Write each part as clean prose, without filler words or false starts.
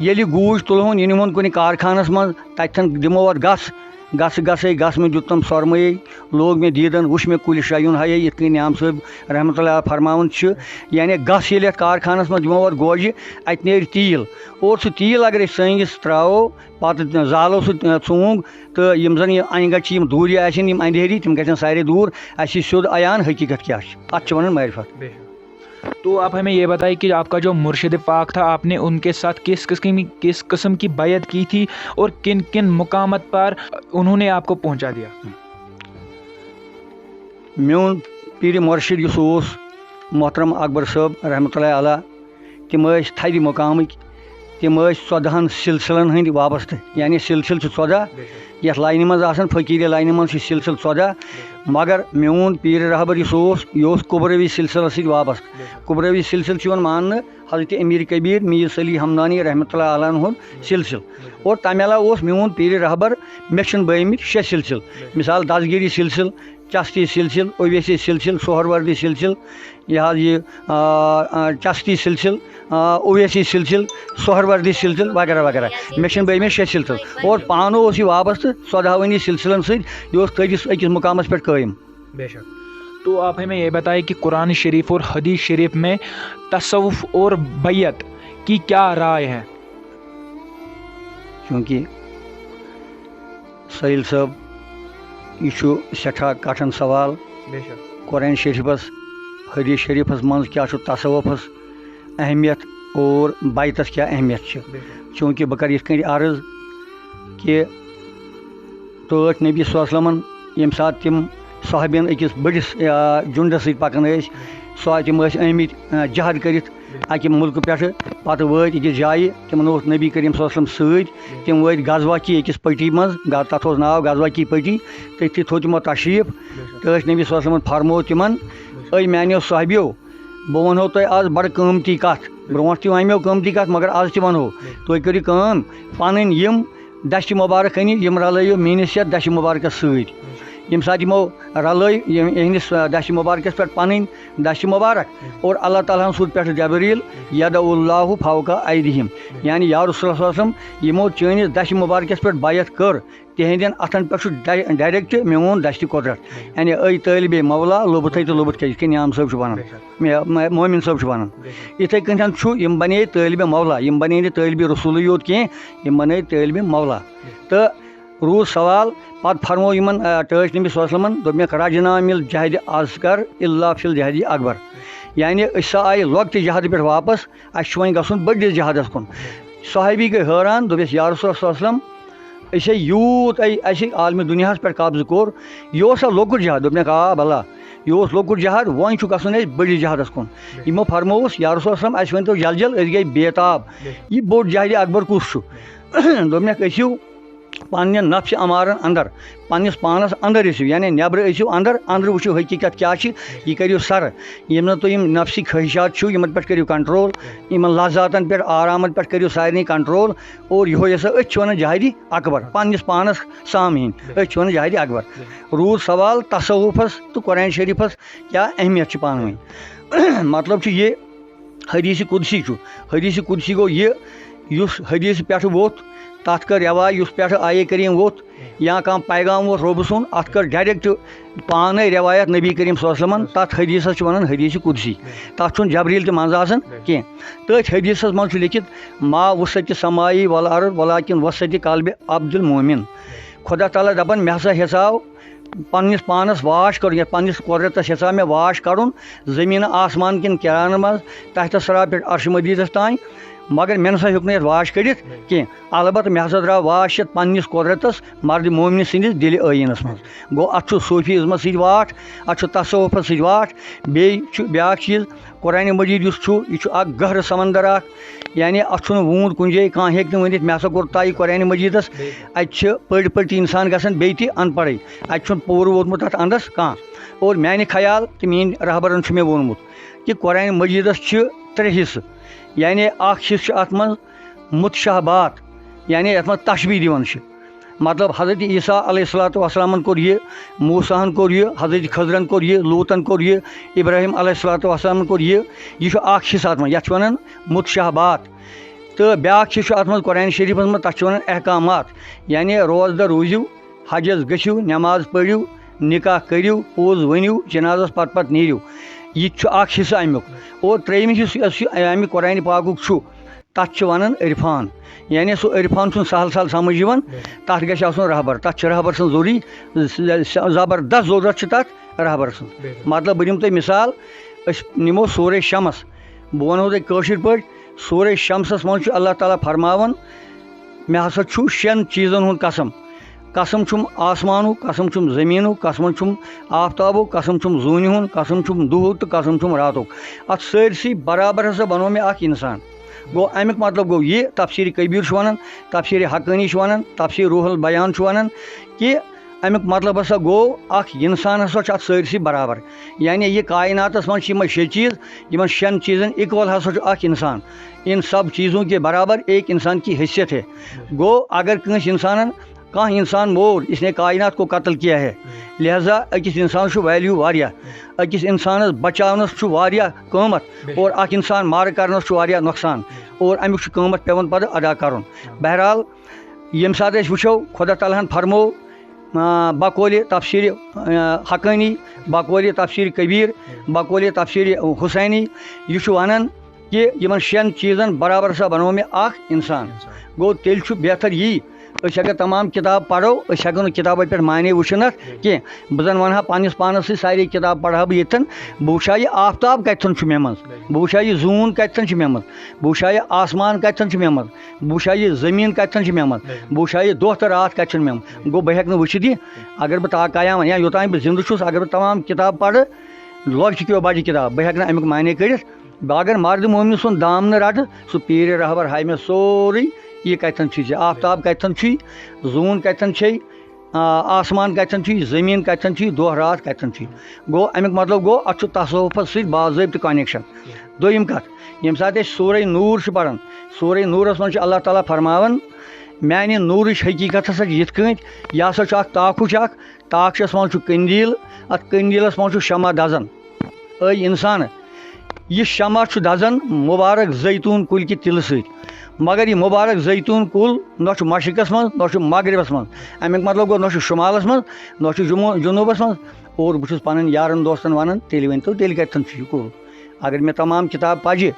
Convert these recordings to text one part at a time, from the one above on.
ییٚلہِ گوٗج تُلہون یہِ نِمون کُنہِ کارخانس منٛز تَتٮ۪ن دِمو اَتھ گس مےٚ دیُت تِم سۄرمٲیے لوگ مےٚ دیٖدن وٕچھ مےٚ کُلۍ شاین ہایے یِتھ کٔنۍ نعام صٲب رحمتہ اللہ فرماوان چھِ یعنی گس ییٚلہِ اَتھ کارخانس منٛز دِمو اَتھ گوجہِ اَتہِ نیرِ تیٖل اور سُہ تیٖل اگر أسۍ سٲنِس ترٛاوو پتہٕ زالو سُہ ژوٗنٛگ تہٕ یِم زن یہِ انہِ گٔٹۍ چھِ یِم دوٗرِ آسن یِم اندھیری تِم گژھن سارے دوٗر اَسہِ چھِ سیوٚد عیان حقیٖقت کیٛاہ چھِ اَتھ چھِ وَنان معرفت. تو آپ ہمیں یہ بتائیے کہ آپ کا جو مرشد پاک تھا آپ نے ان کے ساتھ کس قسم کی بیعت کی تھی اور کن کن مقامات پر انہوں نے آپ کو پہنچا دیا؟ میون پیر مرشد یُس اوس محترم اکبر صٲب رحمتہ اللہ علیہ تِم ٲسۍ تھدِ مقامٕکۍ تِم ٲسۍ 14 سلسلن ہٕنٛدۍ وابستہٕ یعنی سلسل چھِ 14 یتھ لاینہِ منٛز آسان فقیٖری لاینہِ منٛز چھِ سلسل 14 مگر میون پیٖر رہبر یُس اوس یہِ اوس قبرٔوی سلسلس سۭتۍ وابستہٕ. قبرٔوی سلسل چھُ یِوان ماننہٕ حضرت امیر کبیٖر میٖر صلی ہمدانی رحمتہ اللہ علیہ ہُنٛد سلسل اور تَمہِ علاوٕ اوس میون پیٖر رہبر مےٚ چھِنہٕ بٲیمٕتۍ 6 سلسل مثال دسگیری سلسل چستی سلسل اویسی سلسل سہروردی سلسل یہ حظ یہ چستی سلسل اویسی سلسل سہروردی سلسل وغیرہ وغیرہ مےٚ چھِنہٕ بٲیمٕتۍ 6 سلسل اور پانہٕ اوس یہِ وابستہٕ 14 سلسلن سۭتۍ یہِ اوس أکِس مقامس پٮ۪ٹھ قٲیِم. بے شک. تو آپ ہمیں یہ بتائیں کہ قرآن شریف اور حدیث شریف میں تصوف اور بیعت کی کیا رائے ہے؟ چونکہ سہیل صٲب یہ چھُ سٮ۪ٹھاہ کٹھن سوال. قرآن شریفس حدیث شریفس منٛز کیٛاہ چھُ تصوفس اہمیت اور بیعتس کیٛاہ اہمیت چھِ چوٗنٛکہِ بہٕ کرٕ یِتھ کٔنۍ عرض کہِ ٹٲٹھۍ نبی صلی اللہ علیہ وسلمن ییٚمہِ ساتہٕ تِم صحابین أکِس بٔڑِس جُنڈس سۭتۍ پکان ٲسۍ تِم ٲسۍ آمٕتۍ جہاد کٔرِتھ اکہِ مُلکہٕ پٮ۪ٹھٕ پتہٕ وٲتۍ أکِس جایہِ تِمن اوس نبی کریم صلی اللہ علیہ وسلم سۭتۍ تِم وٲتۍ غزوہ کی أکِس پٔٹی منٛز تتھ اوس ناو غزوہ کی پٔٹی تٔتھی تھوٚو تِمو تشریٖف تہٕ ٲسۍ نبی صلی اللہ علیہ وسلمن فرموو تِمن أے میانیو صحابیو بہٕ ونہو تۄہہِ آز بڑٕ قۭمتی کتھ برونٛٹھ تہِ ونیو قۭمتی کتھ مگر آز تہِ ونہو تُہۍ کٔرِو کٲم پنٕنۍ یِم دشتہِ مُبارک أنِو یِم رلٲیِو میٲنِس یتھ دشتہِ مُبارکس سۭتۍ. ییٚمہِ ساتہٕ یِمو رلٲے یِہنٛدِس دشتہِ مُبارکس پٮ۪ٹھ پنٕنۍ دشتہِ مُبارک اور اللہ تعالیٰ ہن سوٗز پٮ۪ٹھٕ جبریٖل یدعو اللہ فوقہ ایدیہم یعنی یا رسول اللہ صلی اللہ علیہ وسلم یِمو چٲنِس دشتہِ مُبارکس پٮ۪ٹھ بیعت کٔر تِہنٛدٮ۪ن اَتھن پٮ۪ٹھ چھُ ڈایریکٹ میون دشتہِ قۄدرت یعنی أے طٲلبِ مولا لوٚبُتھ تھٔے تہٕ لوٚبُتھ کھے یِتھ کٔنۍ نعام صٲب چھُ ونان مومِن صٲب چھُ ونان یِتھٕے کٔنۍ چھُ یِم بنے طٲلبِ مولا یِم بنے نہٕ طٲلبِ رسوٗلٕے یوت کینٛہہ یِم بنے طٲلبِ مولا. تہٕ روٗد سوال پتہٕ فرموو یِمن ٹٲٹھۍ نبی صلی اللہ علیہ وسلمن دوٚپمَکھ راجنام الجہدِ اذکر اللہ فی الجہدِ اکبر یعنی أسۍ سا آیہِ لۄکٹہِ جہادٕ پٮ۪ٹھ واپس اَسہِ چھُ وۄنۍ گژھُن بٔڑِس جہادس کُن. صحابی گٔے حٲران دوٚپٮ۪س یا رسول اللہ صلی اللہ علیہ وسلم أسۍ یوٗت اَسہِ عالمہِ دُنیاہس پٮ۪ٹھ قبضہٕ کوٚر یہِ اوسا لۄکُٹ جہاد دوٚپنکھ آ بلہ یہِ اوس لۄکُٹ جہاد وۄنۍ چھُ گژھُن اَسہِ بٔڑِس جہادس کُن. یِمو فرمووُس یا رسول اللہ صلی اللہ علیہ وسلم اَسہِ ؤنۍتو جل جل أسۍ گٔے بےتاب یہِ بوٚڑ جہادِ اکبر کُس چھُ دوٚپنکھ ٲسِو پننہِ نفسہِ امارن اندر پننِس پانس اندر ٲسِو یعنی نٮ۪برٕ ٲسِو اندر وٕچھِو حقیٖقت کیٛاہ چھِ یہِ کٔرِو سر یِم نہٕ تُہۍ یِم نفسی خٲہِشات چھِو یِمن پٮ۪ٹھ کٔرِو کنٹرول یِمن لذاتن پٮ۪ٹھ آرامن پٮ۪ٹھ کٔرِو سارنٕے کنٹرول اور یِہوے ہسا أسۍ چھِ ونان جہادِ اکبر پننِس پانس سامہِنۍ أسۍ چھِ ونان جہادِ اکبر. روٗد سوال تصوفس تہٕ قرآن شریٖفس کیٛاہ اہمیت چھِ پانہٕ ؤنۍ. مطلب چھُ یہِ حدیٖثِ قُدسی چھُ حدیٖثِ قُدسی گوٚو یہِ یُس حدیٖث پٮ۪ٹھٕ ووٚتھ تتھ کٔر رٮ۪واج یُس پٮ۪ٹھٕ آیے کریم ووٚتھ یا کانٛہہ پیغام ووت رۄبہٕ سُنٛد اتھ کٔر ڈایریکٹ پانے رٮ۪وایت نبی کریم صلی اللہ علیہ وسلمن تتھ حدیٖثس چھِ ونان حدیٖثِ قُدسی تتھ چھُنہٕ جبریٖل تہِ منٛزٕ آسان کینٛہہ. تٔتھۍ حدیٖثس منٛز چھُ لیکھِتھ ما وُسعتِ سمایی والارض ولٰکن وسعتِ قلبِ عبد المومن خۄدا تعالیٰ دپان مےٚ ہسا ہیژاو پننِس پانس واش کرُن یتھ پننِس قۄدرتس ہیژاو مےٚ واش کرُن زٔمیٖنہٕ آسمان کٮ۪ن کِرانن منٛز تحتہٕ سرا پٮ۪ٹھ عرشہِ مجیٖدس تانۍ مگر مےٚ نسا ہیوٚک نہٕ یتھ واش کٔرِتھ کینٛہہ البتہ مےٚ ہسا درٛاو واش یتھ پننِس قۄدرتس مرد مومنہِ سٕنٛدِس دِلہِ ٲیٖنس منٛز. گوٚو اتھ چھُ صوٗفیٖزمس سۭتۍ واٹھ اتھ چھُ تصوفس سۭتۍ واٹھ. بیٚیہِ چھُ بیٛاکھ چیٖز قرآنِ مجیٖد یُس چھُ یہِ چھُ اکھ گہرٕ سمندر اکھ یعنی اتھ چھُنہٕ ووٗنٛد کُنہِ جایہِ کانٛہہ ہیٚکہِ نہٕ ؤنِتھ مےٚ ہسا کوٚر طے قرآنِ مجیٖدس اتہِ چھِ پٔرۍ پٔرۍ تہِ انسان گژھان بیٚیہِ تہِ ان پڑھٕے اتہِ چھُنہٕ پوٗرٕ ووتمُت اتھ انٛدس کانٛہہ. اور میانہِ خیال تہٕ میٲنۍ رہبرن چھُ مےٚ ووٚنمُت کہِ قرآنِ مجیٖدس چھِ 3 حِصہٕ یعنی اکھ حِصہٕ چھُ اتھ منٛز مُتشابات یعنی یتھ منٛز تشبیٖح دِوان چھِ مطلب حضرت عیٖسیٰ علیہ الصلوٰتُ وسلامن کوٚر یہِ موساہن کوٚر یہِ حضرت خضرن کوٚر یہِ لوٗتن کوٚر یہِ ابراہیم علیہ الصلوٰتُ وسلامن کوٚر یہِ چھُ اکھ حِصہٕ اتھ منٛز یتھ چھِ ونان مُتشابات. تو بیاکھ ات مز قرآن شریفس مز تک ونان احکامات یعنی روزدہ روزو حجس گژھِو نماز پٔرِو نکاح کٔرِو پوٚز ؤنِو جنازس پتہٕ نیٖرِو یہ اکھ حصہٕ امیُک اور ترٛیٚیِم حصہٕ یۄس یہِ اَمہِ قرآنِ پاکُک چھُ تَتھ چھِ وَنان عرفان یعنی سُہ عرفان چھُنہٕ سہل سہل سمجھ یِوان تَتھ گژھِ آسُن رہبر تَتھ چھِ رہبر سٕنٛز ضروٗری زبردست ضروٗرت چھِ تَتھ رہبر سٕنٛز مطلب بہٕ دِمہٕ تۄہہِ مثال أسۍ نِمو سورے شمس بہٕ وَنہو تۄہہِ کٲشِر پٲٹھۍ سورے شمسس منٛز چھُ اللہ تعالیٰ فرماوان مےٚ ہسا چھُ 6 چیٖزن ہُنٛد قسم قسم چھُم آسمانُک قسم چھُم زٔمیٖنُک قسم چھُم آفتابُک قسم چھُم زوٗنہِ ہُنٛد قسم چھُم دُہُک تہٕ قسم چھُم راتُک اَتھ سٲرسٕے برابر ہسا بنوو مےٚ اکھ اِنسان گوٚو امیُک مطلب گوٚو یہِ تفسیٖر کبیٖر چھُ وَنان تفسیٖر حقٲنی چھُ وَنان تفسیٖر روح البیان چھُ وَنان کہِ امیُک مطلب ہسا گوٚو اکھ اِنسان ہسا چھُ اَتھ سٲرسٕے برابر یعنی یہِ کایناتس منٛز چھِ یِمے 6 چیٖز یِمن 6 چیٖزن اِکول ہسا چھُ اکھ اِنسان ان سب چیٖزوں کے برابر ایک انسان کی حیثیت ہے گوٚو اگر کٲنٛسہِ اِنسانن کانٛہہ انسان مور اس نے کائنات کو قتل کیا ہے لہذا أکِس اِنسانس چھُ ویلیوٗ واریاہ أکِس اِنسانس بچاونس چھُ واریاہ قۭمت اور اکھ اِنسان مارٕ کرنس چھُ واریاہ نۄقصان اور امیُک چھُ قۭمت پیٚوان پتہٕ ادا کرُن بہرحال ییٚمہِ ساتہٕ أسۍ وٕچھو خۄدا تعالیٰ ہن فرموو بقولِ تفسیٖر حقٲنی بقولِ تفسیٖر کبیٖر بقولِ تفسیٖر حسینی یہِ چھُ ونان کہِ یِمن 6 چیٖزن برابر ہسا بنوو مےٚ اکھ اِنسان گوٚو تیٚلہِ چھُ بہتر یی أسۍ اگر تمام کِتاب پرو أسۍ ہٮ۪کو نہٕ کِتابو پٮ۪ٹھ معنے وٕچھِتھ کینٛہہ بہٕ زن ونہٕ ہا پننس پانس سۭتۍ سارے کِتاب پرٕ ہا بہٕ ییٚتھن بہٕ وٕچھِ ہا یہِ آفتاب کتتھن چھُ مےٚ منٛز بہٕ وٕچھِ ہا یہِ زوٗن کتتھن چھُ مےٚ منٛز بہٕ وٕچھِ ہا یہِ آسمان کتتھن چھُ مےٚ منٛز بہٕ وٕچھِ ہا یہِ زٔمیٖن کتتھن چھُ مےٚ منٛز بہٕ وٕچھِ ہا یہِ دۄہ تہٕ راتھ کتہِ چھُنہٕ مےٚ منٛز گوٚو بہٕ ہٮ۪کہٕ نہٕ وٕچھِتھ یہِ اگر بہٕ تاقیام یا یوٚتانۍ بہٕ زِندٕ چھُس اگر بہٕ تمام کِتاب پرٕ لۄکچہِ کیو بجہِ کِتاب بہٕ ہٮ۪کہٕ نہٕ امیُک معنے کٔڑِتھ بہٕ اگر مرد مومنہِ سُنٛد دامنہٕ رٹہٕ سُہ پیٖرِ رہبر ہاوِ مےٚ سورُے یہِ کتتھن چھُے ژےٚ آفتاب کتتھن چھُے زوٗن کتتھن چھے آسمان کتتھن چھُے زٔمیٖن کتتھن چھُے دۄہ راتھ کتتھن چھُے گوٚو امیُک مطلب گوٚو اتھ چھُ تصوفس سۭتۍ باضٲبطہٕ کنیکشن دوٚیِم کتھ ییٚمہِ ساتہٕ أسۍ سورے نوٗر چھِ پران سورے نوٗرس منٛز چھُ اللہ تعالیٰ فرماوان میانہِ نوٗرٕچ حقیٖقت ہسا چھِ یِتھ کٲٹھۍ یہِ ہسا چھُ اکھ تاکھُچ اکھ تاکھچس منٛز چھُ قندیٖل اتھ قندیٖلس منٛز چھُ شمع دزان أے انسان یہِ شمع چھُ دزان مُبارک زیتوٗن کُلۍ کہِ تِلہٕ سۭتۍ مگر یہِ مُبارک زیتوٗن کُل نہ چھُ مشرقس منٛز نہ چھُ مغربس منٛز امیُک مطلب گوٚو نہ چھُ شُمالس منٛز نہ چھُ جنوٗبس منٛز اور بہٕ چھُس پنٕنۍ یارن دوستن ونان تیٚلہِ ؤنۍتو تیٚلہِ کتتھن چھُ یہِ کُل اگر مےٚ تمام کِتاب پجہِ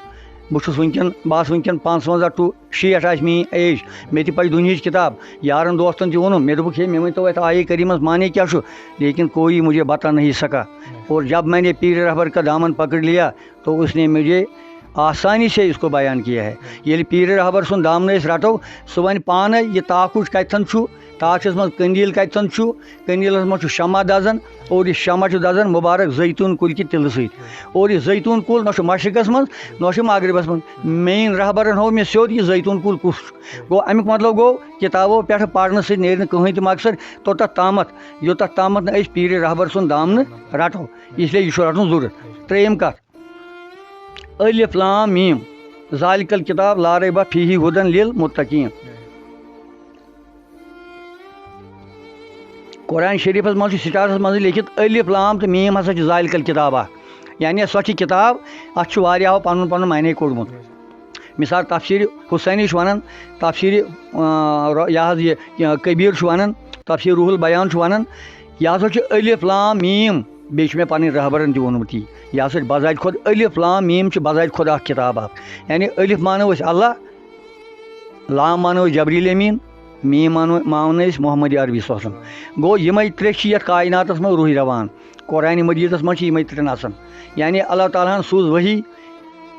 بہٕ چھُس وٕنکیٚن بہٕ آسہٕ وٕنکیٚن 55 ٹُو 60 آسہِ میٛٲنۍ ایج مےٚ تہِ پَزِ دُنہِچ کِتاب یارن دوستن تہِ ووٚنُم مےٚ دوٚپُکھ ہے مےٚ ؤنۍتو اَتھ آیے کریٖمس معنے کیٛاہ چھُ لیکن کوئی مجھے بتا نہیں سکا اور جب میں نے پیر رہبر کا دامن پکڑ لیا تو اس نے مجھے آسانی سے اس کو بیان کیا ہے ییٚلہِ پیٖرِ رہبر سُنٛد دامنہٕ أسۍ رٹو سُہ وَنہِ پانے یہِ تاکھُچ کتتھن چھُ تاکھچس منٛز قندیٖل کتتھن چھُ قندیٖلس منٛز چھُ شمع دزان اور یہِ شمع چھُ دزان مُبارک زیتوٗن کُلۍ کہِ تِلہٕ سۭتۍ اور یہِ زیتوٗن کُل نہ چھُ مشرقس منٛز نہ چھُ مغربس منٛز میٛٲنۍ رہبرن ہوو مےٚ سیوٚد یہِ زیتوٗن کُل کُس چھُ گوٚو امیُک مطلب گوٚو کِتابو پٮ۪ٹھٕ پرنہٕ سۭتۍ نیرِ نہٕ کٕہٕنۍ تہِ مقصد توٚتتھ تامتھ یوٚتتھ تامتھ نہٕ أسۍ پیٖرِ رہبر سُنٛد دامنہٕ رٹو اسلیے یہِ چھُ رٹُن ضروٗرت ترٛیٚیِم کتھ الف لام میٖم ذالِکَ الکِتاب لا ریب فیہ ہُدًى للمتقیٖن قرآن شریٖفس منٛز چھُ سٹاٹس منٛزٕے لیکھِتھ الف لام تہٕ میٖم ہسا چھِ ذالِکَ الکِتاب اکھ یعنی سۄ چھِ کِتاب اتھ چھُ واریاہو پنُن پنُن معنے کوٚڑمُت مثال تفسیٖر حسینی چھُ ونان تفسیٖر یہِ حظ یہِ کبیٖر چھُ ونان تفسیٖر روح البیان چھُ ونان یہِ ہسا چھُ الف لام میٖم بیٚیہِ چھُ مےٚ پنٕنۍ رہبرن تہِ ووٚنمُت یی یہِ ہسا چھِ بذاتِ خۄد الف لام میٖم چھِ بذاتِ خۄد اکھ کِتاب اکھ یعنی الف مانو أسۍ اللہ لام مانو أسۍ جبریٖل امیٖن میٖم مانو أسۍ محمد عربی صلی اللہ علیہ وسلم گوٚو یِمے ترٛےٚ چھِ یتھ کایناتس منٛز روٗحی روان قرآنِ مجیٖدس منٛز چھِ یِمے ترٛےٚ نژان یعنی اللہ تعالیٰ ہن سوٗز ؤحی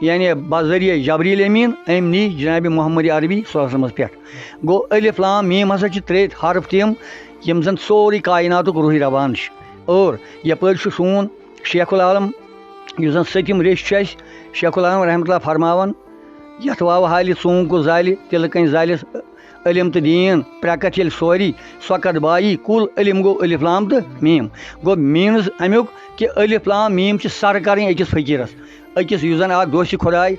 یعنی بذریعہ جبریٖل امیٖن أمۍ نی جنابِ محمد عربی صلی اللہ علیہ وسلمس پٮ۪ٹھ گوٚو الف لام میٖم ہسا چھِ 3 حرف تِم یِم زن سورُے کایناتُک روٗحی روان چھِ اور یپٲرۍ چھُ سون شیخ العالم یُس زن 7م ریٚش چھُ اَسہِ شیخ العالم رحمتہ اللہ فرماوان یتھ واوٕ حالہِ ژوٗنٛگ زالہِ تِلہٕ کَنۍ زالٮ۪س علم تہٕ دیٖن پرٛکَتھ ییٚلہِ سورُے سۄکت بایی کُل علم گوٚو الف لام تہٕ میٖم گوٚو میٖنٕز امیُک کہِ الف لام میٖم چھِ سر کَرٕنۍ أکِس فقیٖرس أکِس یُس زن اکھ دوسہِ خۄداے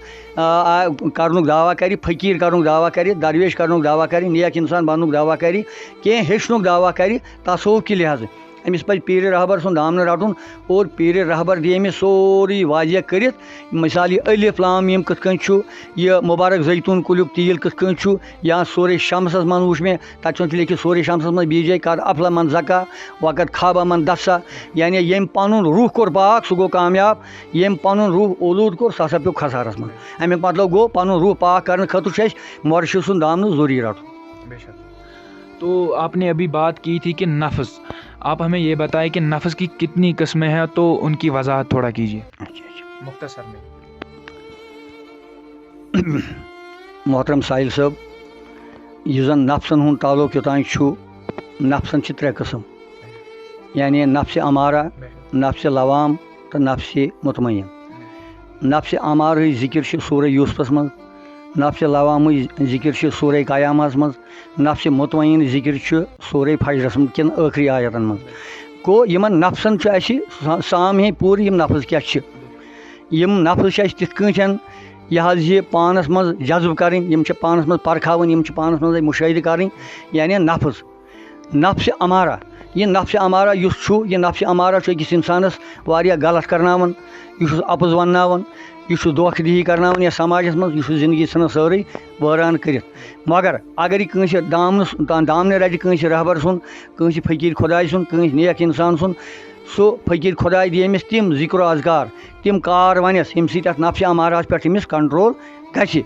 کرنُک دعوا کرِ فقیٖر کرنُک دعوا کرِ درویش کرنُک دعوا کرِ نیک انسان بننُک دعوا کرِ کینٛہہ ہیٚچھنُک دعوا کرِ تصوُف کہِ لحاظہٕ أمس پَزِ پیٖرِ رہبر سُنٛد دامنہٕ رَٹُن اور پیٖرِ رہبر دی أمِس سورُے واضح کٔرِتھ مِثال یہِ الف لام میم کِتھ کٔنۍ چھُ یہِ مُبارک زیتوٗن کُلیُک تیٖل کِتھ کٔنۍ چھُ یا سورُے شمسَس منٛز وٕچھ مےٚ تَتہِ چھُ لیکھِتھ سورُے شمسَس منٛز بیجے کر افلا من زکا وقت خوابہ من دسا یعنی ییٚمۍ پَنُن روح کوٚر پاک سُہ گوٚو کامیاب ییٚمۍ پَنُن روح اولوٗد کوٚر سُہ ہسا پیوٚو خسارَس منٛز اَمیُک مطلب گوٚو پَنُن روح پاک کرنہٕ خٲطرٕ چھُ اَسہِ مُرشِد سُنٛد دامنہٕ ضروٗری رَٹُن. تو آپ نے ابھی بات کی تھی کہ نفس، آپ ہمیں یہ بتائیں کہ نفس کی کتنی قسمیں ہیں تو ان کی وضاحت تھوڑا کیجیے مختصر میں. محترم ساحل صٲب یُس زن نفسن ہُنٛد تعلق یوٚتانۍ چھُ نفسن چھِ 3 قٕسم یعنی نفسِ امارہ نفسِ لوام تہٕ نفسِ مطمئن. نفسِ امارٕچ ذِکر چھِ سورہ یوٗسفس منٛز، نفسِ لوامٕچ ذِکر چھِ سورہ قیامہس منٛز، نفسِ مطمئن ذِکر چھُ سورہ فجرس منٛز کِنہٕ ٲخری آیتن منٛز. گوٚو یِمن نفسن چھُ اَسہِ سامہِ پوٗرٕ یِم نفس کیٛاہ چھِ. یِم نفس چھِ اَسہِ تِتھ کٲٹھۍ یہِ حظ یہِ پانس منٛز جذب کَرٕنۍ، یِم چھِ پانس منٛز پرکھاوٕنۍ، یِم چھِ پانس منٛز مُشٲہدٕ کَرٕنۍ یعنی نفس. نفسِ امارہ یہِ نفسِ امارہ یُس چھُ یہِ نفسِ امارہ چھُ أکِس اِنسانس واریاہ غلط کرناوان، یہِ چھُس اَپُز ونناوان، یہِ چھُ دھوکہٕ دہی کرناوان یتھ سماجس منٛز، یہِ چھُ زندگی ژھٕنان سٲرٕے وٲران کٔرِتھ. مگر اگر یہِ کٲنٛسہِ دامنہٕ رَٹہِ کٲنٛسہِ رہبر سُنٛد، کٲنٛسہِ فقیٖر خۄداے سُنٛد، کٲنٛسہِ نیک اِنسان سُنٛد، سُہ فقیٖر خۄداے دی أمِس تِم ذِکر و اذکار تِم کار ونٮ۪س ییٚمہِ سۭتۍ اَتھ نفسِ امارہس پٮ۪ٹھ أمِس کنٹرول گژھِ.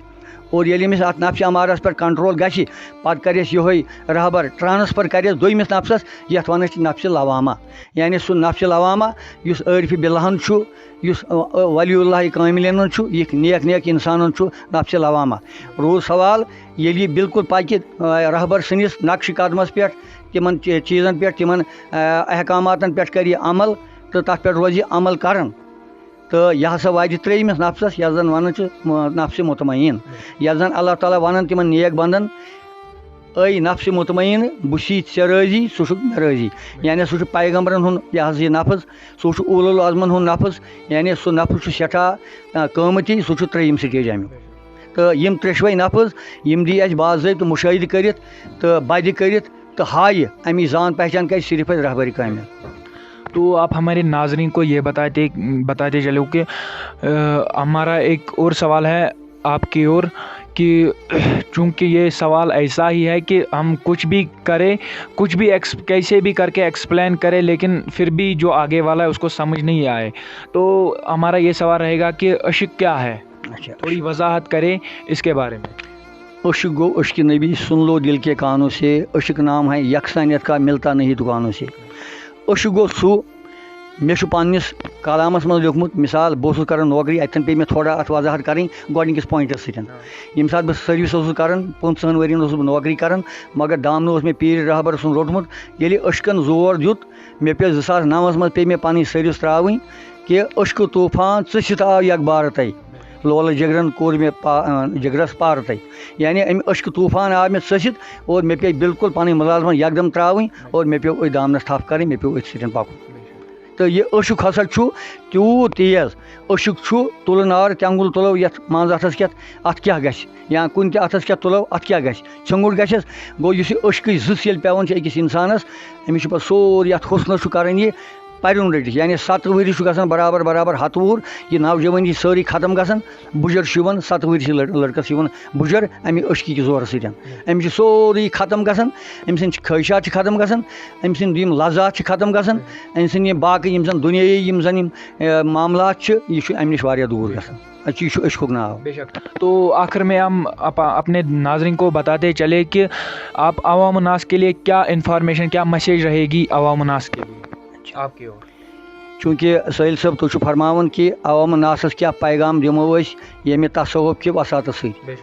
اور ییٚلہِ أمِس اَتھ نفسِ امارہس پٮ۪ٹھ کنٹرول گژھِ پتہٕ کرٮ۪س یِہوے رہبر ٹرانسفر کرٮ۪س دوٚیمِس نفسس یتھ ونان چھِ نفسِ لوامہ یعنی سُہ نفسِ لوامہ یُس عٲرفہِ بِلہن چھُ، یُس ولی اللہ کاملین چھُ، یہِ نیک نیک اِنسانن چھُ نفسِ لوامہ. روٗد سوال ییٚلہِ یہِ بالکل پکہِ رہبر سٕنٛدِس نقشہِ قدمس پٮ۪ٹھ تِمن چیٖزن پٮ۪ٹھ تِمن احکاماتن پٮ۪ٹھ کرِ یہِ عمل تہٕ تتھ پٮ۪ٹھ روزِ یہِ عمل کران تہٕ یہِ ہسا واتہِ 3یمِس نفسس یتھ زن ونان چھِ نفسِ مطمئن. یتھ زن اللہ تعالیٰ ونان تِمن نیک بندن اے نفسِ مطمئن بہٕ چھُے ژےٚ رٲضی سُہ چھُکھ مےٚ رٲضی یعنی سُہ چھُ پیغمبرن ہُنٛد یہِ حظ یہِ نفس، سُہ چھُ اولو العزمن ہُنٛد نفس یعنی سُہ نفس چھُ سٮ۪ٹھاہ قۭمتی، سُہ چھُ 3یِم سٹیج امیُک. تہٕ یِم 3 نفس یِم دی اَسہِ باضٲبطہٕ مُشٲہدٕ کٔرِتھ تہٕ بدِ کٔرِتھ تہٕ ہایہِ اَمِچ زان پہچان کرِ صرف اَسہِ رہبرِ کامل. تو آپ ہمارے ناظرین کو یہ بتاتے چلو کہ ہمارا ایک اور سوال ہے آپ کی اور کہ چونکہ یہ سوال ایسا ہی ہے کہ ہم کچھ بھی کریں، کچھ بھی کیسے بھی کر کے ایکسپلین کریں لیکن پھر بھی جو آگے والا ہے اس کو سمجھ نہیں آئے، تو ہمارا یہ سوال رہے گا کہ عشق کیا ہے، تھوڑی وضاحت کریں اس کے بارے میں. عشق گو عشق نبی سن لو دل کے کانوں سے، عشق نام ہے یکسانیت کا ملتا نہیں دکانوں سے. عشق گو سُہ مےٚ چھُ پنٛنِس کلامس منٛز لیوٗکھمُت مثال بہٕ اوسُس کران نوکری اَتٮ۪ن پیٚیہِ مےٚ تھوڑا اَتھ وضاحت کَرٕنۍ گۄڈنِکِس پویِنٹس سۭتۍ. ییٚمہِ ساتہٕ بہٕ سٔروِس اوسُس کران 15 ؤرین اوسُس بہٕ نوکری کران مگر دامنہٕ اوس مےٚ پیٖرِ رہبر سُنٛد روٚٹمُت. ییٚلہِ عشقن زور دیُت مےٚ پیٚو 2009 منٛز پیٚیہِ مےٚ پنٕنۍ سٔروِس ترٛاوٕنۍ کہِ عشقہٕ طوٗفان ژٕ سۭتۍ آو یکبارتَے لولہٕ جگرن کوٚر مےٚ جگرس پارتَے یعنی اَمہِ عشقہٕ طوٗفان آو مےٚ ژٕ سۭتۍ اور مےٚ پیٚیہِ بالکل پنٕنۍ مُلازمت یکدم ترٛاوٕنۍ اور مےٚ پیٚو أتھۍ دامنس تھپھ کَرٕنۍ، مےٚ پیٚو أتھۍ سۭتۍ پکُن. تہٕ یہِ عشق ہسا چھُ تیوٗت تیز، عشق چھُ تُلہٕ نار تٮ۪نٛگُل تُلو یتھ منٛز اَتھس کٮ۪تھ اَتھ کیٛاہ گژھِ یا کُنہِ تہِ اَتھس کٮ۪تھ تُلو اَتھ کیٛاہ گژھِ ژھِنٛگُر گژھٮ۪س. گوٚو یُس یہِ عشقٕچ زٕژ ییٚلہِ پٮ۪وان چھِ أکِس اِنسانس أمِس چھُ پتہٕ سورُے یتھ حُسنس چھُ کران یہِ پرُن رٔٹِتھ یعنی 7 ؤری چھُ گژھان برابر 7 وُہُر یہِ نوجوٲنی سٲرٕے ختم گژھان، بُجر چھُ یِوان 7 ؤری چھِ لڑکس یِوان بُجر اَمہِ عشقہِ کہِ زورٕ سۭتۍ. أمِس چھُ سورُے ختم گژھان، أمۍ سٕنٛدۍ خٲہِشات چھِ ختم گژھان، أمۍ سٕنٛدۍ یِم لذات چھِ ختم گژھان، أمۍ سٕنٛدۍ یِم باقٕے یِم زن دُنیٲیی یِم زن یِم معاملات چھِ یہِ چھُ اَمہِ نِش واریاہ دوٗر گژھان. یہِ چھُ عشقُک ناو. تو آخر میں ہم اپنے ناظرین کو بتاتے چلے کہ آپ عوام الناس کے لیے کیا انفارمیشن، کیا میسیج رہے گی عوام الناس کے لیے آپ کی اور. چوٗنٛکہِ سٲحِل صٲب تُہۍ چھُو فرماوان کہِ عوام ناسس کیٛاہ پیغام دِمو أسۍ ییٚمہِ تصوُف کہِ وساتہٕ سۭتۍ.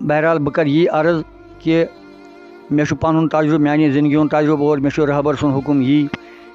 بہرحال بہٕ کَرٕ یی عرض کہِ مےٚ چھُ پنُن تجرُبہٕ میٛانہِ زندگی ہُنٛد تجرُبہٕ اور مےٚ چھُ رہبر سُنٛد حُکُم یی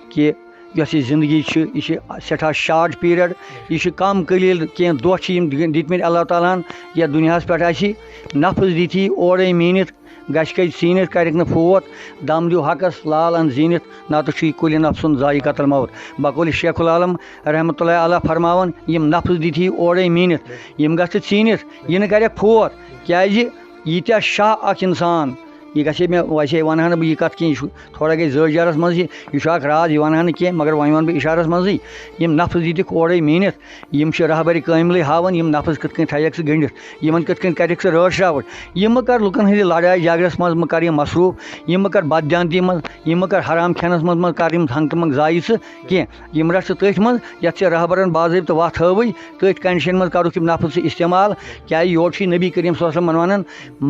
کہِ یۄس یہِ زندگی چھِ یہِ چھِ سٮ۪ٹھاہ شاٹ پیٖرڈ، یہِ چھِ کم قلیٖل کینٛہہ دۄہ چھِ یِم دِتمٕتۍ اللہ تعالیٰ ہن یتھ دُنیاہس پٮ۪ٹھ اَسہِ نفس دِتھی اورَے میٖنِتھ گژھِ کَتہِ سیٖنِتھ کَرٮ۪کھ نہٕ فوت دم دیو حقس لال ان زیٖنِتھ نتہٕ چھُ یہِ کُلہِ نفسُن ذایقۃ الموت. بقولِ شیخ العالم رحمتہ اللہ علیہ فرماوان یِم نفس دِتھی اورَے میٖنِتھ یِم گژھِ ژیٖنِتھ یہِ نہٕ کَرٮ۪کھ فوت کیٛازِ ییٖتیٛاہ شاہ اکھ اِنسان یہ گژھِ مےٚ ویسے ونہا نہٕ بہٕ یہِ کتھ کینٛہہ یہِ چھُ تھوڑا گٔے زٲژ جارس منٛز یہِ چھُ اکھ راز یہِ ونہا نہٕ کینٛہہ مگر وۄنۍ ونہٕ بہٕ اِشارس منٛزٕے یِم نفظ دِتِکھ اورَے میٖنِتھ یِم چھِ رہبرِ کٲملٕے ہاوان یِم نفظ کِتھ کٔنۍ تھایَکھ ژٕ گٔنڈِتھ یِمن کِتھ کٔنۍ کَرٮ۪کھ ژٕ رٲچھ راوَٹھ یِم مہٕ کر لُکن ہٕنٛدِ لڑایہِ جگڑس منٛز مہٕ کر یِم مصروٗف یِم مہٕ کر بددیانتی منٛز یِم مہٕ کر حرام کھٮ۪نس منٛز مہٕ کر یِم ہنٛگ تہٕ منٛگ ضایہِ ژٕ کینٛہہ یِم رَٹ ژٕ تٔتھۍ منٛز یَتھ ژےٚ رہبرن باضٲبطہٕ وَتھ ہٲوٕے تٔتھۍ کنڈِشن منٛز کرُکھ یِم نفظ ژٕ استعمال کیٛازِ یورٕ چھُے نبی کریم صلی اللہ علیہ وسلم وَنان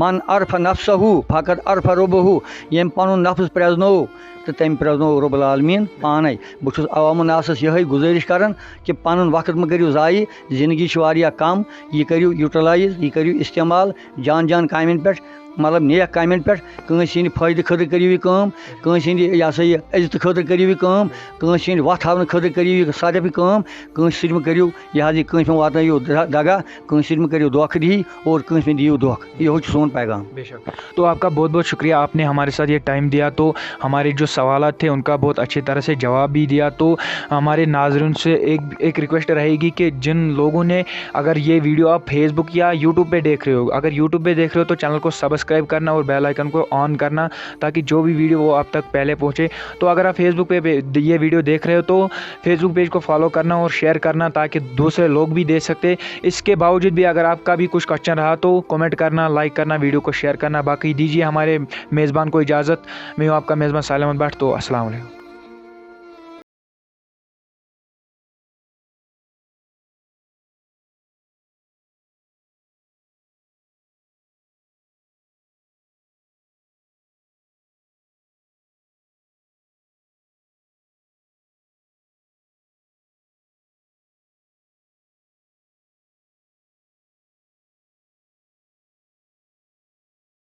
من عرف نفسہُ فقط عرف رۄبہُ ییٚمۍ پنُن نفظ پرٛزنوو تہٕ تٔمۍ پرٛزنوو رۄب العالمیٖن پانے بہٕ چھُس عوام الناسَس یِہٕے گُزٲرِش کران کہِ پنُن وقت مہٕ کٔرِو ضایہِ زندگی چھِ واریاہ کم یہِ کٔرِو یوٗٹِلایز یہِ کٔرِو استعمال جان جان کامٮ۪ن پٮ۪ٹھ مطلب نیک کامٮ۪ن پٮ۪ٹھ کٲنٛسہِ ہِنٛدِ فٲیدٕ خٲطرٕ کٔرِو یہِ کٲم کٲنٛسہِ ہِنٛدِ یہِ ہسا یہِ عزتہٕ خٲطرٕ کٔرِو یہِ کٲم کٲنٛسہِ ہِنٛدِ وَتھ ہاونہٕ خٲطرٕ کٔرِو یہِ صرف یہِ کٲم کٲنٛسہِ سۭتۍ مہٕ کٔرِو یہِ حظ یہِ کٲنٛسہِ مہ واتنٲیِو دگا کٲنٛسہِ سۭتۍ مہٕ کٔرِو دھوکہٕ دِہی اور کٲنٛسہِ مہ دِیِو دھوکہٕ یہوے چھُ سون پیغام بے شک تو آپ کا بہت بہت شکریہ آپ نے ہمارے ساتھ یہ ٹائم دیا تو ہمارے جو سوالات تھے ان کا بہت اچھی طرح سے جواب بھی دیا تو ہمارے ناظرین سے ایک ریکویسٹ رہے گی کہ جن لوگوں نے اگر یہ ویڈیو آپ فیس بک یا یوٹیوب پہ دیکھ رہے ہو اگر یوٹیوب پہ دیکھ رہے ہو تو چینل کو سبسکرائب کرنا اور بیل آئیکن کو آن کرنا تاکہ جو بھی ویڈیو وہ آپ تک پہلے پہنچے تو اگر آپ فیس بک پہ یہ ویڈیو دیکھ رہے ہو تو فیس بک پیج کو فالو کرنا اور شیئر کرنا تاکہ دوسرے لوگ بھی دیکھ سکتے اس کے باوجود بھی اگر آپ کا بھی کچھ کوشچن رہا تو کمنٹ کرنا لائک کرنا ویڈیو کو شیئر کرنا باقی دیجیے ہمارے میزبان کو اجازت میں ہوں آپ کا میزبان سالم بٹ تو السلام علیکم